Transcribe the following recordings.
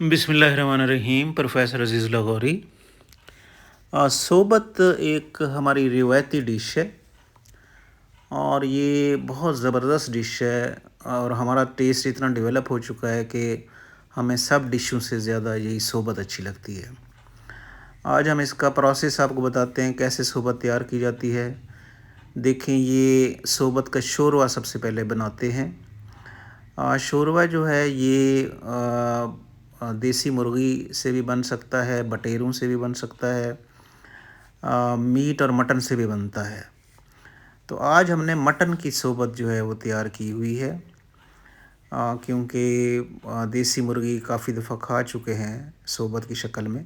बिस्मिल्लाहिर्रहमानिर्रहीम। प्रोफेसर अज़ीज़ लाहौरी। सोबत एक हमारी रिवायती डिश है और ये बहुत ज़बरदस्त डिश है और हमारा टेस्ट इतना डेवलप हो चुका है कि हमें सब डिशों से ज़्यादा यही सोबत अच्छी लगती है। आज हम इसका प्रोसेस आपको बताते हैं कैसे सोबत तैयार की जाती है। देखें, ये सोबत का शोरवा सबसे पहले बनाते हैं। शोरवा जो है ये देसी मुर्गी से भी बन सकता है, बटेरों से भी बन सकता है, मीट और मटन से भी बनता है। तो आज हमने मटन की सोबत जो है वो तैयार की हुई है, क्योंकि देसी मुर्गी काफ़ी दफ़ा खा चुके हैं सोबत की शक्ल में।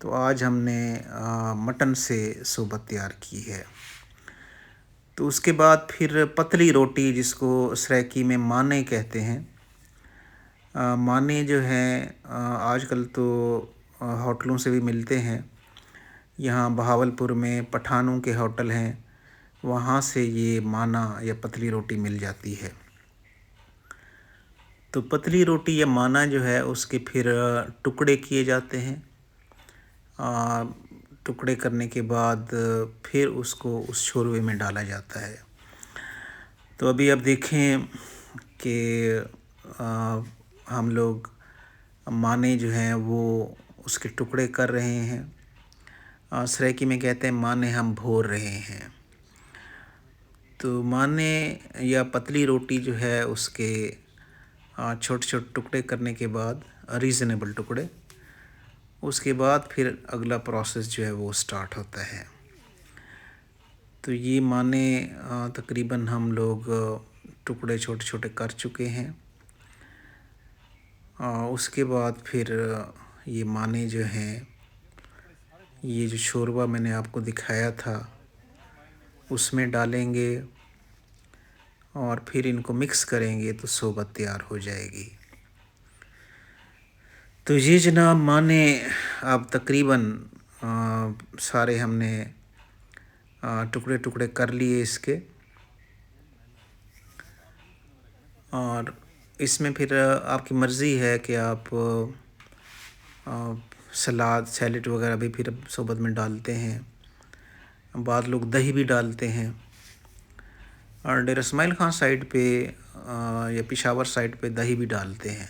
तो आज हमने मटन से सोबत तैयार की है। तो उसके बाद फिर पतली रोटी, जिसको सराइकी में माने कहते हैं। माने जो हैं आजकल तो होटलों से भी मिलते हैं। यहाँ बहावलपुर में पठानों के होटल हैं, वहाँ से ये माना या पतली रोटी मिल जाती है। तो पतली रोटी या माना जो है उसके फिर टुकड़े किए जाते हैं। टुकड़े करने के बाद फिर उसको उस शोरवे में डाला जाता है। तो अभी आप देखें कि हम लोग माने जो हैं वो उसके टुकड़े कर रहे हैं। सराइकी में कहते हैं माने हम भोर रहे हैं। तो माने या पतली रोटी जो है उसके छोटे छोटे टुकड़े करने के बाद, रीज़नेबल टुकड़े, उसके बाद फिर अगला प्रोसेस जो है वो स्टार्ट होता है। तो ये माने तकरीबन हम लोग टुकड़े छोटे छोटे कर चुके हैं। उसके बाद फिर ये माने जो हैं, ये जो शोरबा मैंने आपको दिखाया था उसमें डालेंगे और फिर इनको मिक्स करेंगे तो सोबत तैयार हो जाएगी। तो ये जनाब माने अब तकरीबन सारे हमने टुकड़े टुकड़े कर लिए इसके, और इसमें फिर आपकी मर्ज़ी है कि आप सलाद सैलेड वगैरह भी फिर सोबत में डालते हैं। बाद लोग दही भी डालते हैं। और डेरा इस्माइल खां साइड पे या पेशावर साइड पे दही भी डालते हैं,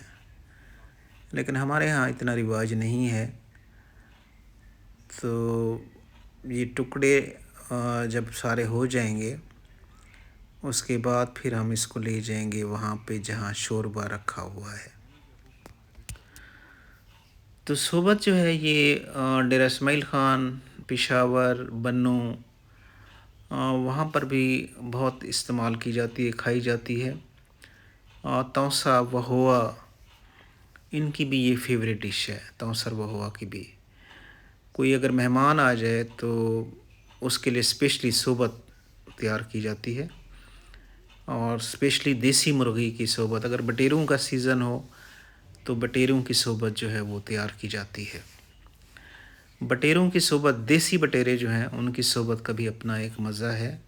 लेकिन हमारे यहाँ इतना रिवाज नहीं है। तो ये टुकड़े जब सारे हो जाएंगे उसके बाद फिर हम इसको ले जाएंगे वहाँ पे जहाँ शोरबा रखा हुआ है। तो सोबत जो है ये डेरा इस्माइल खान, पेशावर, बन्नू, वहाँ पर भी बहुत इस्तेमाल की जाती है, खाई जाती है। तौसा वहुआ, इनकी भी ये फेवरेट डिश है। तौसर वहुआ की भी कोई अगर मेहमान आ जाए तो उसके लिए स्पेशली सोबत तैयार की जाती है, और स्पेशली देसी मुर्गी की सोबत। अगर बटेरों का सीज़न हो तो बटेरों की सोबत जो है वो तैयार की जाती है। बटेरों की सोबत, देसी बटेरे जो हैं उनकी सोबत का भी अपना एक मज़ा है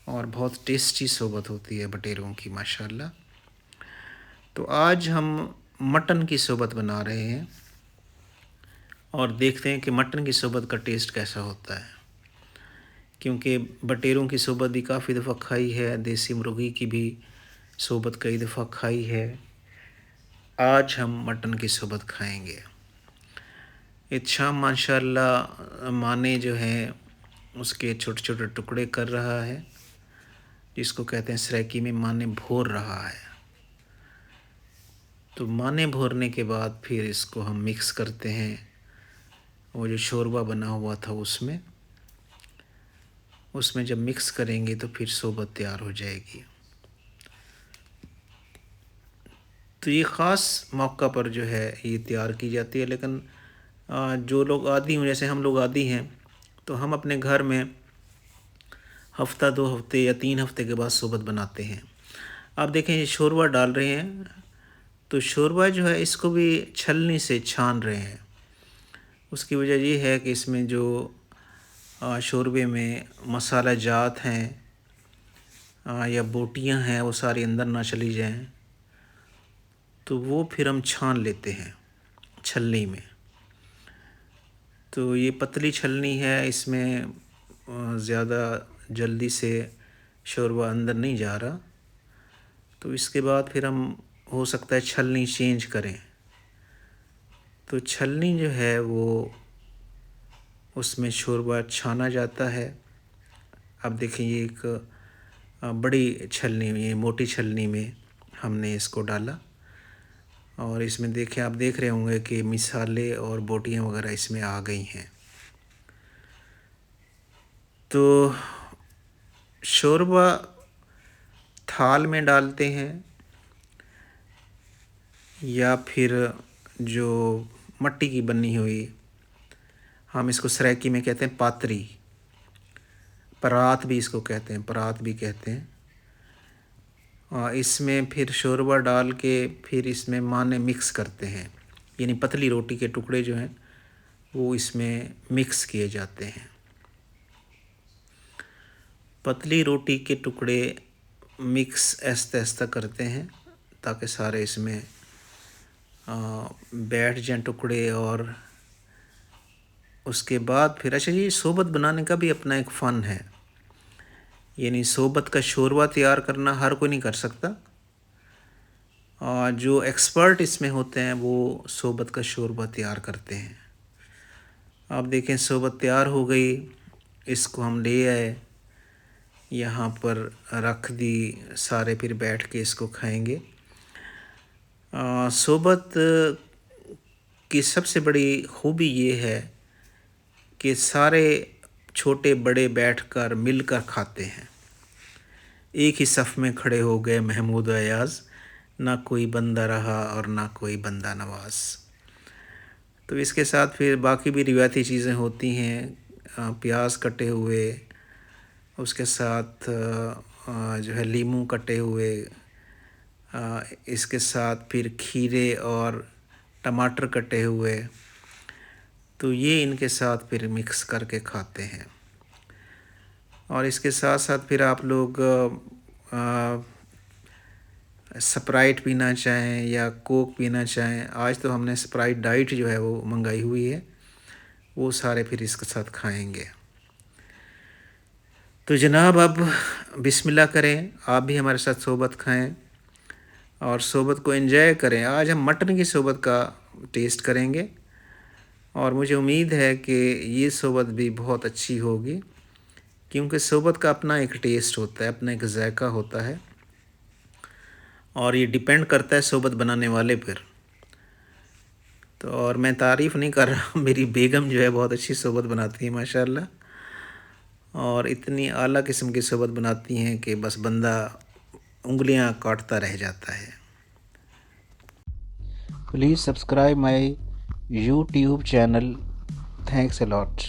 और बहुत टेस्टी सोबत होती है बटेरों की, माशाल्लाह। तो आज हम मटन की सोबत बना रहे हैं और देखते हैं कि मटन की सोबत का टेस्ट कैसा होता है, क्योंकि बटेरों की सोबत भी काफ़ी दफ़ा खाई है, देसी मुर्गी की भी सोबत कई दफ़ा खाई है। आज हम मटन की सोबत खाएंगे। इत्शाम माशाल्लाह माने जो हैं उसके छोटे छोटे टुकड़े कर रहा है, जिसको कहते हैं सराइकी में माने भोर रहा है। तो माने भोरने के बाद फिर इसको हम मिक्स करते हैं वो जो शोरबा बना हुआ था उसमें जब मिक्स करेंगे तो फिर सोबत तैयार हो जाएगी। तो ये ख़ास मौका पर जो है ये तैयार की जाती है, लेकिन जो लोग आदी हों, जैसे हम लोग आदी हैं, तो हम अपने घर में हफ़्ता 2 हफ़्ते या 3 हफ़्ते के बाद सोबत बनाते हैं। आप देखें ये शोरबा डाल रहे हैं, तो शोरबा जो है इसको भी छलनी से छान रहे हैं। उसकी वजह ये है कि इसमें जो शोरबे में मसाला जात हैं या बोटियां हैं वो सारी अंदर ना चली जाएं, तो वो फिर हम छान लेते हैं। छलनी में। तो ये पतली छलनी है, इसमें ज़्यादा जल्दी से शोरबा अंदर नहीं जा रहा। तो इसके बाद फिर हम हो सकता है छलनी चेंज करें। तो छलनी जो है वो उसमें शोरबा छाना जाता है। अब देखिए ये एक बड़ी छलनी में, ये मोटी छलनी में हमने इसको डाला और इसमें देखें, आप देख रहे होंगे कि मिसाले और बोटियां वगैरह इसमें आ गई हैं। तो शोरबा थाल में डालते हैं या फिर जो मट्टी की बनी हुई, हम इसको सराइकी में कहते हैं पातरी, परात भी इसको कहते हैं, परात भी कहते हैं। इसमें फिर शोरबा डाल के फिर इसमें माने मिक्स करते हैं, यानी पतली रोटी के टुकड़े जो हैं वो इसमें मिक्स किए जाते हैं। पतली रोटी के टुकड़े मिक्स आहिस्ता आहिस्ता करते हैं ताकि सारे इसमें बैठ जाएं टुकड़े। और उसके बाद फिर अच्छा, ये सोबत बनाने का भी अपना एक फ़न है, यानी सोबत का शोरबा तैयार करना हर कोई नहीं कर सकता। और जो एक्सपर्ट इसमें होते हैं वो सोबत का शोरबा तैयार करते हैं। आप देखें सोबत तैयार हो गई, इसको हम ले आए, यहाँ पर रख दी, सारे फिर बैठ के इसको खाएंगे। सोबत की सबसे बड़ी खूबी ये है कि सारे छोटे बड़े बैठकर मिलकर खाते हैं। एक ही सफ़ में खड़े हो गए महमूद अयाज़, ना कोई बंदा रहा और ना कोई बंदा नवाज। तो इसके साथ फिर बाकी भी रिवायती चीज़ें होती हैं, प्याज कटे हुए, उसके साथ जो है लीमू कटे हुए, इसके साथ फिर खीरे और टमाटर कटे हुए। तो ये इनके साथ फिर मिक्स करके खाते हैं। और इसके साथ साथ फिर आप लोग स्प्राइट पीना चाहें या कोक पीना चाहें, आज तो हमने स्प्राइट डाइट जो है वो मंगाई हुई है, वो सारे फिर इसके साथ खाएंगे। तो जनाब अब बिस्मिल्लाह करें, आप भी हमारे साथ सोबत खाएं और सोबत को एंजॉय करें। आज हम मटन की सोबत का टेस्ट करेंगे और मुझे उम्मीद है कि ये सोबत भी बहुत अच्छी होगी, क्योंकि सोबत का अपना एक टेस्ट होता है, अपना एक जायका होता है और ये डिपेंड करता है सोबत बनाने वाले पर। तो और मैं तारीफ़ नहीं कर रहा, मेरी बेगम जो है बहुत अच्छी सोबत बनाती है माशाल्लाह, और इतनी आला किस्म की सोबत बनाती हैं कि बस बंदा उंगलियां काटता रह जाता है। Please subscribe my YouTube channel. Thanks a lot.